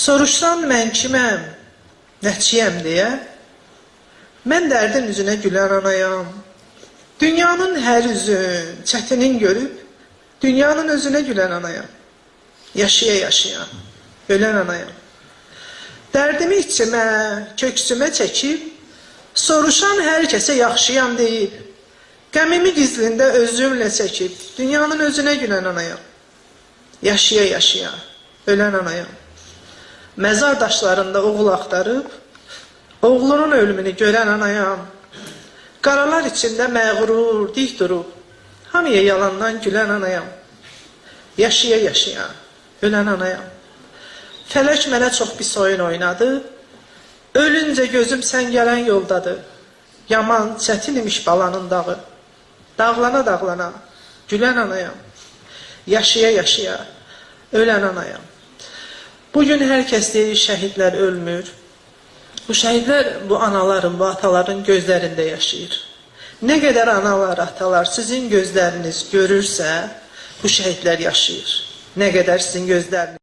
Soruşsan mən kiməm, nəçiyəm deyə, mən dərdin üzünə gülər anayam. Dünyanın hər üzün, çətinin görüb, dünyanın özünə gülən anayam. Yaşaya-yaşaya, ölən anayam. Dərdimi içimə, köksümə çəkib, soruşan hər kəsə yaxşıyam deyib, qəmimi gizlində özümlə çəkib, dünyanın özünə gülən anayam. Yaşaya-yaşaya, ölən anayam. Məzar daşlarında oğul axtarıb, oğlunun ölümünü görən anayam. Qaralar içində məğrur, dik durub, hamıya yalandan gülən anayam. Yaşaya-yaşaya, ölən anayam. Fələk mənə çox pis oyun oynadı, ölüncə gözüm sən gələn yoldadır. Yaman, çətin imiş balanın dağı, dağlana-dağlana, gülən anayam. Yaşaya-yaşaya, ölən anayam. Bugün hər kəs deyir, şəhidlər ölmür. Bu şəhidlər, bu anaların, bu ataların gözlərində yaşayır. Nə qədər analar, atalar sizin gözləriniz görürsə, bu şəhidlər yaşayır. Nə qədər sizin gözləriniz